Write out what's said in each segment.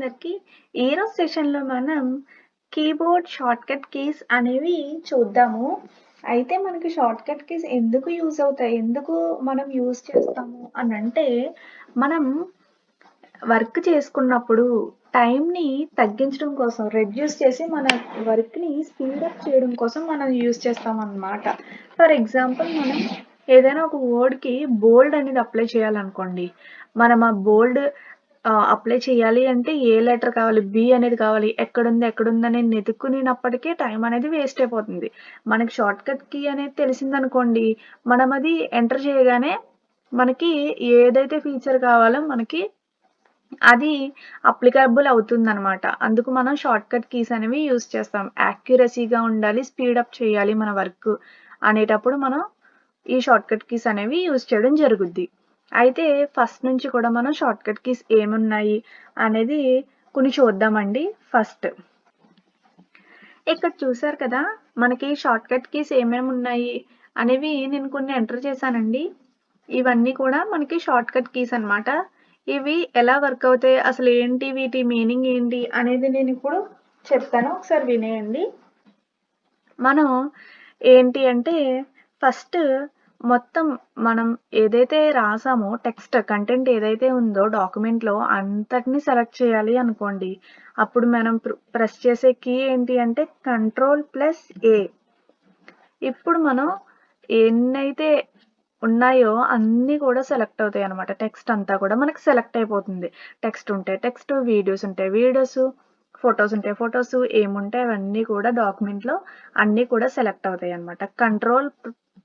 అందరికీ. ఈరోజు సెషన్‌లో మనం కీబోర్డ్ షార్ట్‌కట్ కీస్ అనేవి చూద్దాము. అయితే మనకి షార్ట్‌కట్ కీస్ ఎందుకు యూజ్ అవుతాయి? ఎందుకు మనం యూజ్ చేస్తాము అనంటే, మనం వర్క్ చేసుకున్నప్పుడు టైంని తగ్గించడం కోసం, రెడ్యూస్ చేసి మన వర్క్‌ని స్పీడప్ చేయడం కోసం మనం యూజ్ చేస్తామన్నమాట. ఫర్ ఎగ్జాంపుల్ మనం ఏదైనా ఒక వర్డ్‌కి బోల్డ్ అనేది అప్లై చేయాలనుకోండి. మనం ఆ బోల్డ్ అప్లై చేయాలి అంటే ఏ లెటర్ కావాలి? బి అనేది కావాలి. ఎక్కడుందని వెతుక్కునేటప్పటికే టైం అనేది వేస్ట్ అయిపోతుంది. మనకి షార్ట్‌కట్ కీ అనేది తెలిసిందనుకోండి, మనం అది ఎంటర్ చేయగానే మనకి ఏదైతే ఫీచర్ కావాలో మనకి అది అప్లికబుల్ అవుతుందనమాట. అందుకు మనం షార్ట్‌కట్ కీస్ అనేవి యూజ్ చేస్తాం. యాక్యురసీగా ఉండాలి, స్పీడప్ చేయాలి మన వర్క్ అనేటప్పుడు మనం ఈ షార్ట్‌కట్ కీస్ అనేవి యూజ్ చేయడం జరుగుద్ది. అయితే ఫస్ట్ నుంచి కూడా మనం షార్ట్‌కట్ కీస్ ఏమున్నాయి అనేది కొన్ని చూద్దామండి. ఫస్ట్ ఇక్కడ చూసారు కదా! మనకి షార్ట్‌కట్ కీస్ ఏమేమున్నాయి అనేవి నేను కొన్ని ఎంటర్ చేశానండి. ఇవన్నీ కూడా మనకి షార్ట్‌కట్ కీస్ అన్నమాట. ఇవి ఎలా వర్క్ అవుతాయి? అసలు ఏంటి? వీటి మీనింగ్ ఏంటి? అనేది నేనిప్పుడు చెప్తాను. ఒకసారి వినేయండి. మనం ఏంటి అంటే ఫస్ట్ మొత్తం మనం ఏదైతే రాసామో టెక్స్ట్ కంటెంట్ ఏదైతే ఉందో డాక్యుమెంట్‌లో అంతటిని సెలెక్ట్ చేయాలి అనుకోండి. అప్పుడు మనం ప్రెస్ చేసే కీ ఏంటి అంటే కంట్రోల్+A. ఇప్పుడు మనం ఎన్నైతే ఉన్నాయో అన్నీ కూడా సెలెక్ట్ అవుతాయన్నమాట. టెక్స్ట్ అంతా కూడా మనకి సెలెక్ట్ అయిపోతుంది. టెక్స్ట్ ఉంటే టెక్స్ట్, వీడియోస్ ఉంటే వీడియోస్, ఫోటోస్ ఉంటే ఫోటోస్, ఏముంటే అవన్నీ కూడా డాక్యుమెంట్‌లో అన్నీ కూడా సెలెక్ట్ అవుతాయన్నమాట. కంట్రోల్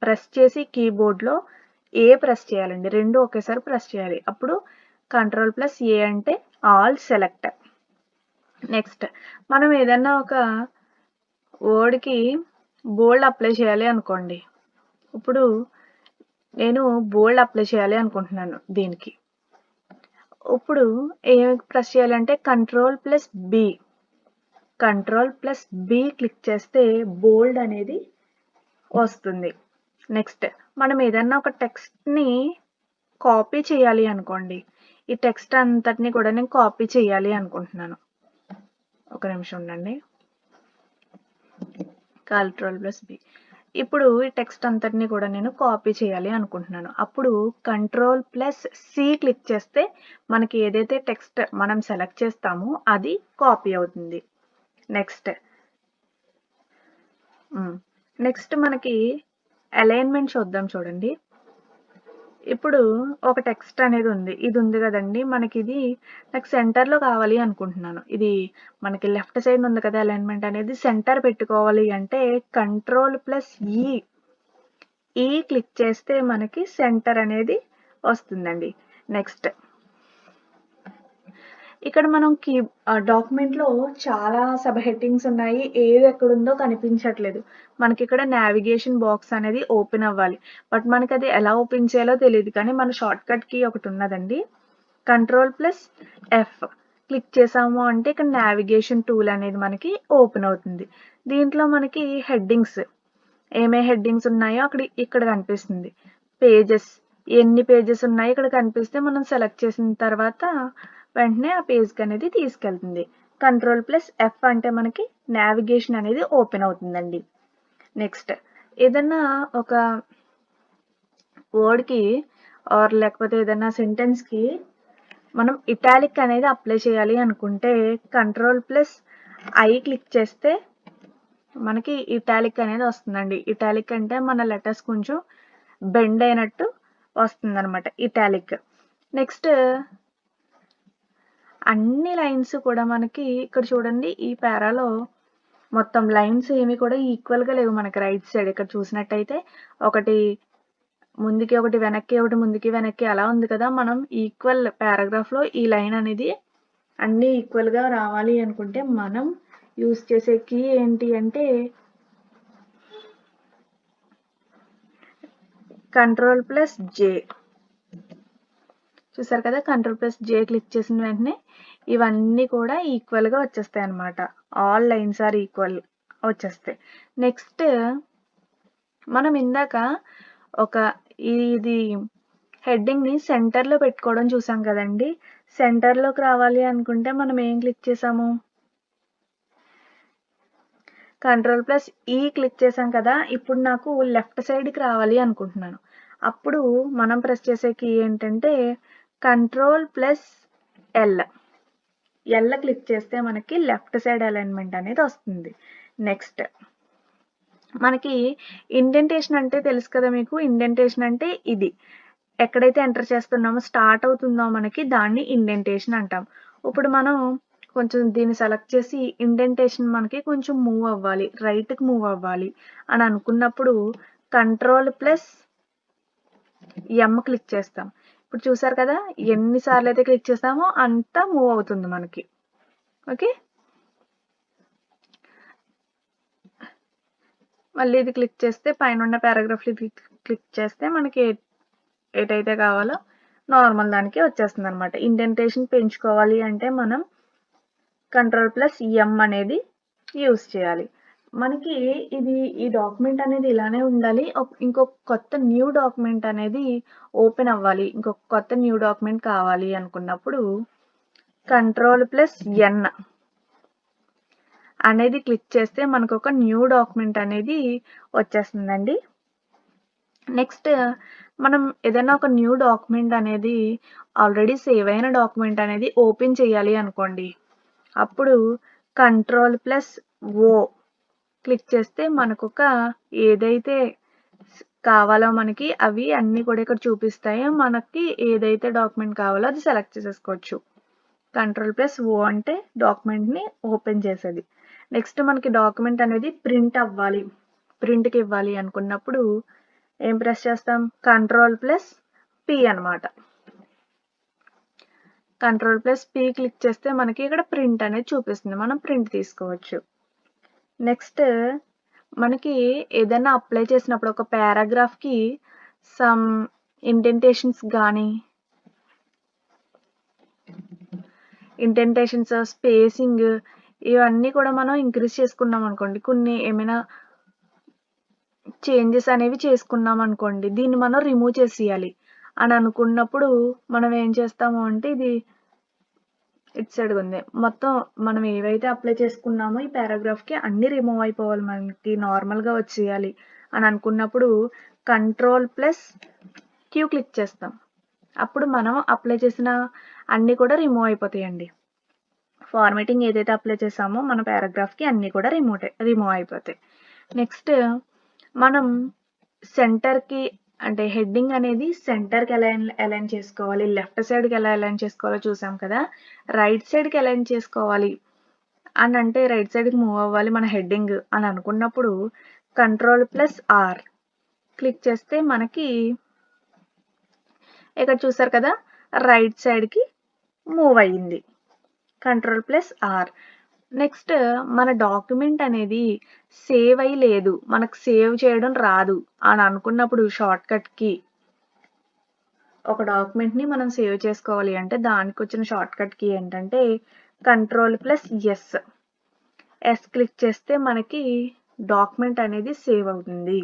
ప్రెస్ చేసి కీబోర్డ్‌లో ఏ ప్రెస్ చేయాలండి. 2 ఒకేసారి ప్రెస్ చేయాలి. అప్పుడు కంట్రోల్+A అంటే ఆల్ సెలెక్ట్. నెక్స్ట్ మనం ఏదన్నా ఒక వర్డ్‌కి బోల్డ్ అప్లై చేయాలి అనుకోండి. ఇప్పుడు నేను బోల్డ్ అప్లై చేయాలి అనుకుంటున్నాను దీనికి. ఇప్పుడు ఏం ప్రెస్ చేయాలంటే కంట్రోల్+B. కంట్రోల్+B క్లిక్ చేస్తే బోల్డ్ అనేది వస్తుంది. నెక్స్ట్ మనం ఏదన్నా ఒక టెక్స్ట్‌ని కాపీ చేయాలి అనుకోండి. ఈ టెక్స్ట్ అంతటిని కూడా నేను కాపీ చేయాలి అనుకుంటున్నాను. ఒక నిమిషం ఉండండి. కంట్రోల్+B. ఇప్పుడు ఈ టెక్స్ట్ అంతటిని కూడా నేను కాపీ చేయాలి అనుకుంటున్నాను. అప్పుడు కంట్రోల్+C క్లిక్ చేస్తే మనకి ఏదైతే టెక్స్ట్ మనం సెలెక్ట్ చేస్తామో అది కాపీ అవుతుంది. నెక్స్ట్ మనకి అలైన్మెంట్ చూద్దాం చూడండి. ఇప్పుడు ఒక టెక్స్ట్ అనేది ఉంది. ఇది ఉంది కదండి. మనకి ఇది నాకు సెంటర్‌లో కావాలి అనుకుంటున్నాను. ఇది మనకి లెఫ్ట్ సైడ్ ఉంది కదా అలైన్మెంట్ అనేది సెంటర్ పెట్టుకోవాలి అంటే కంట్రోల్+E. ఈ క్లిక్ చేస్తే మనకి సెంటర్ అనేది వస్తుందండి. నెక్స్ట్ ఇక్కడ మనం డాక్యుమెంట్‌లో చాలా సబ్ హెడ్డింగ్స్ ఉన్నాయి. ఏది ఎక్కడుందో కనిపించట్లేదు. మనకి ఇక్కడ నావిగేషన్ బాక్స్ అనేది ఓపెన్ అవ్వాలి. బట్ మనకది ఎలా ఓపెన్ చేయాలో తెలీదు. కానీ మన షార్ట్‌కట్ కీ ఒకటి ఉన్నదండి. కంట్రోల్+F క్లిక్ చేసాము అంటే ఇక్కడ నావిగేషన్ టూల్ అనేది మనకి ఓపెన్ అవుతుంది. దీంట్లో మనకి హెడ్డింగ్స్ హెడ్డింగ్స్ ఉన్నాయో ఇక్కడ కనిపిస్తుంది. పేజెస్ ఎన్ని పేజెస్ ఉన్నాయో ఇక్కడ కనిపిస్తే మనం సెలెక్ట్ చేసిన తర్వాత వెంటనే ఆ పేజ్‌కి అనేది తీసుకెళ్తుంది. కంట్రోల్+F అంటే మనకి నావిగేషన్ అనేది ఓపెన్ అవుతుందండి. నెక్స్ట్ ఏదన్నా ఒక వర్డ్‌కి లేకపోతే ఏదన్నా సెంటెన్స్‌కి మనం ఇటాలిక్ అనేది అప్లై చేయాలి అనుకుంటే కంట్రోల్+I క్లిక్ చేస్తే మనకి ఇటాలిక్ అనేది వస్తుందండి. ఇటాలిక్ అంటే మన లెటర్స్ కొంచెం బెండ్ అయినట్టు వస్తుందన్నమాట ఇటాలిక్. నెక్స్ట్ అన్ని లైన్స్ కూడా మనకి ఇక్కడ చూడండి ఈ పారాలో మొత్తం లైన్స్ ఏమి కూడా ఈక్వల్‌గా లేవు మనకి రైట్ సైడ్. ఇక్కడ చూసినట్టయితే ఒకటి ముందుకి, ఒకటి వెనక్కి, ఒకటి ముందుకి, వెనక్కి అలా ఉంది కదా! మనం ఈక్వల్ పారాగ్రాఫ్‌లో ఈ లైన్ అనేది అన్నీ ఈక్వల్‌గా రావాలి అనుకుంటే మనం యూజ్ చేసే కీ ఏంటి అంటే కంట్రోల్+J. చూసారు కదా! కంట్రోల్+J క్లిక్ చేసిన వెంటనే ఇవన్నీ కూడా ఈక్వల్‌గా వచ్చేస్తాయన్నమాట. ఆల్ లైన్స్ ఆర్ ఈక్వల్ వచ్చేస్తాయి. నెక్స్ట్ మనం ఇందాక ఇది హెడ్డింగ్‌ని సెంటర్‌లో పెట్టుకోవడం చూసాం కదండీ! సెంటర్‌లోకి రావాలి అనుకుంటే మనం ఏం క్లిక్ చేసాము? కంట్రోల్+E క్లిక్ చేశాం కదా! ఇప్పుడు నాకు లెఫ్ట్ సైడ్‌కి రావాలి అనుకుంటున్నాను. అప్పుడు మనం ప్రెస్ చేసే కీ ఏంటంటే కంట్రోల్+L. ఎల్ క్లిక్ చేస్తే మనకి లెఫ్ట్ సైడ్ అలైన్‌మెంట్ అనేది వస్తుంది. నెక్స్ట్ మనకి ఇండెంటేషన్ అంటే తెలుసు కదా మీకు. ఇండెంటేషన్ అంటే ఇది. ఎక్కడైతే ఎంటర్ చేస్తున్నామో స్టార్ట్ అవుతుందో మనకి దాన్ని ఇండెంటేషన్ అంటాం. ఇప్పుడు మనం కొంచెం దీన్ని సెలెక్ట్ చేసి ఇండెంటేషన్ మనకి కొంచెం మూవ్ అవ్వాలి. రైట్‌కి మూవ్ అవ్వాలి అని అనుకున్నప్పుడు కంట్రోల్+M క్లిక్ చేస్తాం. ఇప్పుడు చూసారు కదా! ఎన్ని సార్లు అయితే క్లిక్ చేసామో అంత మూవ్ అవుతుంది మనకి. ఓకే. మళ్ళీ ఇది క్లిక్ చేస్తే పైనున్న పారాగ్రాఫ్‌లు క్లిక్ చేస్తే మనకి ఏటైతే కావాలో నార్మల్ దానికి వచ్చేస్తుందనమాట. ఇండెంటేషన్ పెంచుకోవాలి అంటే మనం కంట్రోల్+M అనేది యూజ్ చేయాలి. మనకి ఈ డాక్యుమెంట్ అనేది ఇలానే ఉండాలి. ఇంకొక కొత్త న్యూ డాక్యుమెంట్ అనేది ఓపెన్ అవ్వాలి. ఇంకొక కొత్త న్యూ డాక్యుమెంట్ కావాలి అనుకున్నప్పుడు కంట్రోల్+N అనేది క్లిక్ చేస్తే మనకొక న్యూ డాక్యుమెంట్ అనేది వచ్చేస్తుందండి. నెక్స్ట్ మనం ఏదైనా ఒక న్యూ డాక్యుమెంట్ అనేది ఆల్రెడీ సేవ్ అయిన డాక్యుమెంట్ అనేది ఓపెన్ చేయాలి అనుకోండి. అప్పుడు కంట్రోల్+O క్లిక్ చేస్తే మనకొక ఏదైతే కావాలో మనకి అవి అన్నీ కూడా ఇక్కడ చూపిస్తాయి. మనకి ఏదైతే డాక్యుమెంట్ కావాలో అది సెలెక్ట్ చేసేసుకోవచ్చు. కంట్రోల్+O అంటే డాక్యుమెంట్‌ని ఓపెన్ చేసేది. నెక్స్ట్ మనకి డాక్యుమెంట్ అనేది ప్రింట్ అవ్వాలి. ప్రింట్‌కి ఇవ్వాలి అనుకున్నప్పుడు ఏం ప్రెస్ చేస్తాం? కంట్రోల్+P అనమాట. కంట్రోల్+P క్లిక్ చేస్తే మనకి ఇక్కడ ప్రింట్ అనేది చూపిస్తుంది. మనం ప్రింట్ తీసుకోవచ్చు. నెక్స్ట్ మనకి ఏదైనా అప్లై చేసినప్పుడు ఒక పారాగ్రాఫ్‌కి సమ్ ఇండెంటేషన్స్ గానీ స్పేసింగ్ ఇవన్నీ కూడా మనం ఇంక్రీజ్ చేసుకున్నాం అనుకోండి. కొన్ని ఏమైనా చేంజెస్ అనేవి చేసుకున్నాం అనుకోండి. దీన్ని మనం రిమూవ్ చేసేయాలి అని అనుకున్నప్పుడు మనం ఏం చేస్తాము అంటే ఇది ఇటు సైడ్‌గా ఉంది. మొత్తం మనం ఏవైతే అప్లై చేసుకున్నామో ఈ పారాగ్రాఫ్‌కి అన్నీ రిమూవ్ అయిపోవాలి మనకి నార్మల్‌గా వచ్చేయాలి అని అనుకున్నప్పుడు కంట్రోల్+Q క్లిక్ చేస్తాం. అప్పుడు మనం అప్లై చేసిన అన్నీ కూడా రిమూవ్ అయిపోతాయండి. ఫార్మాటింగ్ ఏదైతే అప్లై చేసామో మన పారాగ్రాఫ్‌కి అన్నీ కూడా రిమూవ్ అయిపోతాయి. నెక్స్ట్ మనం సెంటర్‌కి అంటే హెడ్డింగ్ అనేది సెంటర్‌కి అలైన్ చేసుకోవాలి. లెఫ్ట్ సైడ్‌కి ఎలా అలైన్ చేసుకోవాలో చూసాం కదా! రైట్ సైడ్‌కి అలైన్ చేసుకోవాలి అని అంటే రైట్ సైడ్‌కి మూవ్ అవ్వాలి మన హెడ్డింగ్ అని అనుకున్నప్పుడు కంట్రోల్+R క్లిక్ చేస్తే మనకి ఇక్కడ చూసారు కదా! రైట్ సైడ్‌కి మూవ్ అయ్యింది. కంట్రోల్+R. నెక్స్ట్ మన డాక్యుమెంట్ అనేది సేవ్ అయ్యి లేదు. మనకు సేవ్ చేయడం రాదు అని అనుకున్నప్పుడు షార్ట్‌కట్‌కి ఒక డాక్యుమెంట్‌ని మనం సేవ్ చేసుకోవాలి అంటే దానికొచ్చిన షార్ట్‌కట్ కీ ఏంటంటే కంట్రోల్+S. ఎస్ క్లిక్ చేస్తే మనకి డాక్యుమెంట్ అనేది సేవ్ అవుతుంది.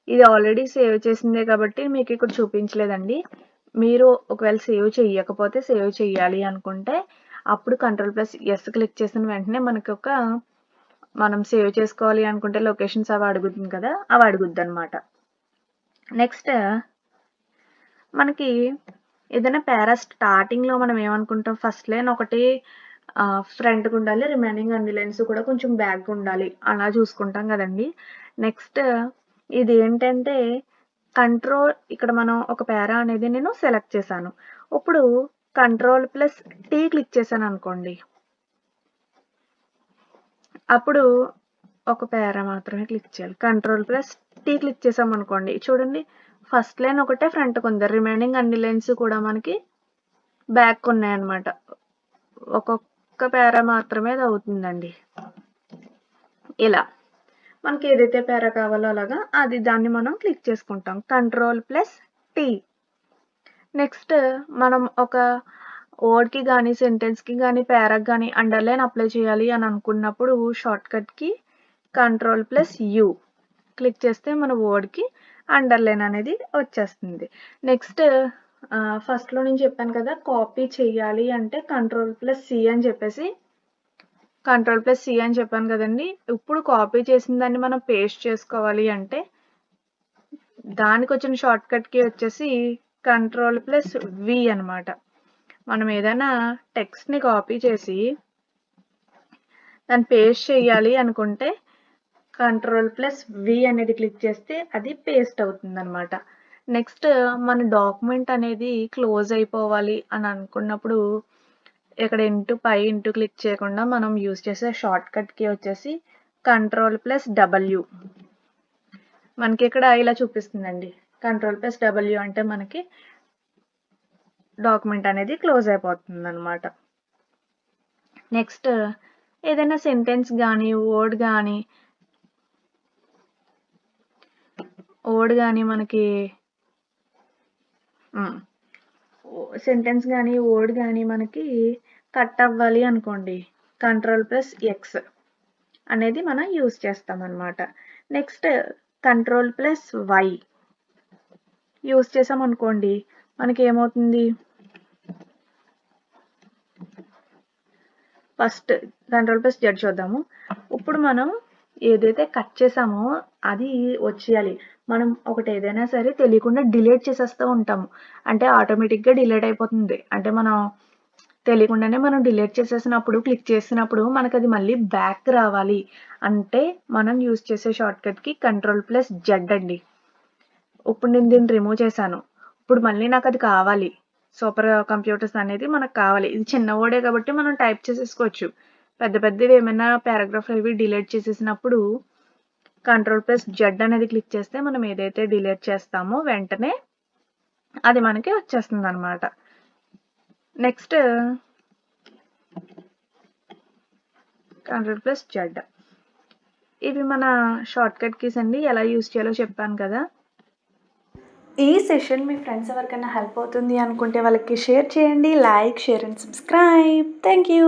ఇది ఆల్రెడీ సేవ్ చేసిందే కాబట్టి మీకు ఇక్కడ చూపించలేదండి. మీరు ఒకవేళ సేవ్ చెయ్యకపోతే సేవ్ చెయ్యాలి అనుకుంటే అప్పుడు కంట్రోల్+S క్లిక్ చేసిన వెంటనే మనకొక మనం సేవ్ చేసుకోవాలి అనుకుంటే లొకేషన్స్ అవి అడుగుతుంది కదా! అవి అడుగుద్దనమాట. నెక్స్ట్ మనకి ఏదైనా స్టార్టింగ్‌లో మనం ఏమనుకుంటాం ఫస్ట్ లైన్ ఒకటి ఫ్రంట్‌కి ఉండాలి. రిమైనింగ్ అన్ని లైన్స్ కూడా కొంచెం బ్యాక్‌గా ఉండాలి. అలా చూసుకుంటాం కదండీ! నెక్స్ట్ ఇదేంటంటే ఇక్కడ మనం ఒక పారా అనేది నేను సెలెక్ట్ చేశాను. ఇప్పుడు కంట్రోల్+T క్లిక్ చేశాననుకోండి. అప్పుడు ఒక పారా మాత్రమే క్లిక్ చేయాలి. కంట్రోల్+T క్లిక్ చేసామనుకోండి. చూడండి ఫస్ట్ లైన్ ఒకటే ఫ్రంట్‌కి ఉంది. రిమైనింగ్ అన్ని లైన్స్ కూడా మనకి బ్యాక్ ఉన్నాయన్నమాట. ఒక్కొక్క పారా మాత్రమే అది అవుతుందండి. ఇలా మనకి ఏదైతే పారా కావాలో అలాగా దాన్ని మనం క్లిక్ చేసుకుంటాం. కంట్రోల్+T. నెక్స్ట్ మనం ఒక వర్డ్‌కి గానీ, సెంటెన్స్‌కి గానీ, పారాకి గానీ అండర్‌లైన్ అప్లై చేయాలి అని అనుకున్నప్పుడు షార్ట్‌కట్‌కి కంట్రోల్+U క్లిక్ చేస్తే మన వర్డ్‌కి అండర్‌లైన్ అనేది వచ్చేస్తుంది. నెక్స్ట్ ఫస్ట్‌లో నేను చెప్పాను కదా! కాపీ చెయ్యాలి అంటే కంట్రోల్+సి అని చెప్పేసి కంట్రోల్+సి అని చెప్పాను కదండీ! ఇప్పుడు కాపీ చేసిన దాన్ని మనం పేస్ట్ చేసుకోవాలి అంటే దానికొచ్చిన షార్ట్‌కట్ కీ వచ్చేసి కంట్రోల్+వి అనమాట. మనం ఏదైనా టెక్స్ట్‌ని కాపీ చేసి దాన్ని పేస్ట్ చేయాలి అనుకుంటే కంట్రోల్+వి అనేది క్లిక్ చేస్తే అది పేస్ట్ అవుతుందనమాట. నెక్స్ట్ మన డాక్యుమెంట్ అనేది క్లోజ్ అయిపోవాలి అని అనుకున్నప్పుడు ఇక్కడ ఇంటూ క్లిక్ చేయకుండా మనం యూజ్ చేసే షార్ట్‌కట్ కీ వచ్చేసి కంట్రోల్+డబ్ల్యూ. మనకి ఇక్కడ ఇలా చూపిస్తుందండి. కంట్రోల్+డబ్ల్యూ అంటే మనకి డాక్యుమెంట్ అనేది క్లోజ్ అయిపోతుందనమాట. నెక్స్ట్ ఏదైనా సెంటెన్స్ గానీ, వర్డ్ గానీ మనకి సెంటెన్స్ గానీ, వర్డ్ గానీ మనకి కట్ అవ్వాలి అనుకోండి. కంట్రోల్+ఎక్స్ అనేది మనం యూజ్ చేస్తామన్నమాట. నెక్స్ట్ కంట్రోల్+వై యూజ్ చేసామనుకోండి మనకి ఏమవుతుంది? ఫస్ట్ కంట్రోల్+జెడ్ చూద్దాము. ఇప్పుడు మనం ఏదైతే కట్ చేసామో అది వచ్చేయాలి. మనం ఒకటి ఏదైనా సరే తెలియకుండా డిలీట్ చేసేస్తూ ఉంటాము. అంటే ఆటోమేటిక్‌గా డిలీట్ అయిపోతుంది. అంటే మనం తెలియకుండానే మనం డిలీట్ చేసేసినప్పుడు క్లిక్ చేసినప్పుడు మనకది మళ్ళీ బ్యాక్ రావాలి అంటే మనం యూజ్ చేసే షార్ట్‌కట్‌కి కంట్రోల్+జెడ్ అండి. ఇప్పుడు నేను దీన్ని రిమూవ్ చేశాను. ఇప్పుడు మళ్ళీ నాకది కావాలి. సూపర్ కంప్యూటర్స్ అనేది మనకు కావాలి. ఇది చిన్న వర్డే కాబట్టి మనం టైప్ చేసేసుకోవచ్చు. పెద్ద పెద్దవి ఏమైనా పారాగ్రాఫ్‌లు అవి డిలీట్ చేసేసినప్పుడు కంట్రోల్+జెడ్ అనేది క్లిక్ చేస్తే మనం ఏదైతే డిలీట్ చేస్తామో వెంటనే అది మనకి వచ్చేస్తుందనమాట. నెక్స్ట్ కంట్రోల్+జెడ్. ఇవి మన షార్ట్‌కట్ కీస్ అండి. ఎలా యూజ్ చేయాలో చెప్పాను కదా! ఈ సెషన్ మీ ఫ్రెండ్స్ ఎవరికైనా హెల్ప్ అవుతుంది అనుకుంటే వాళ్ళకి షేర్ చేయండి. Like, share and subscribe. Thank you.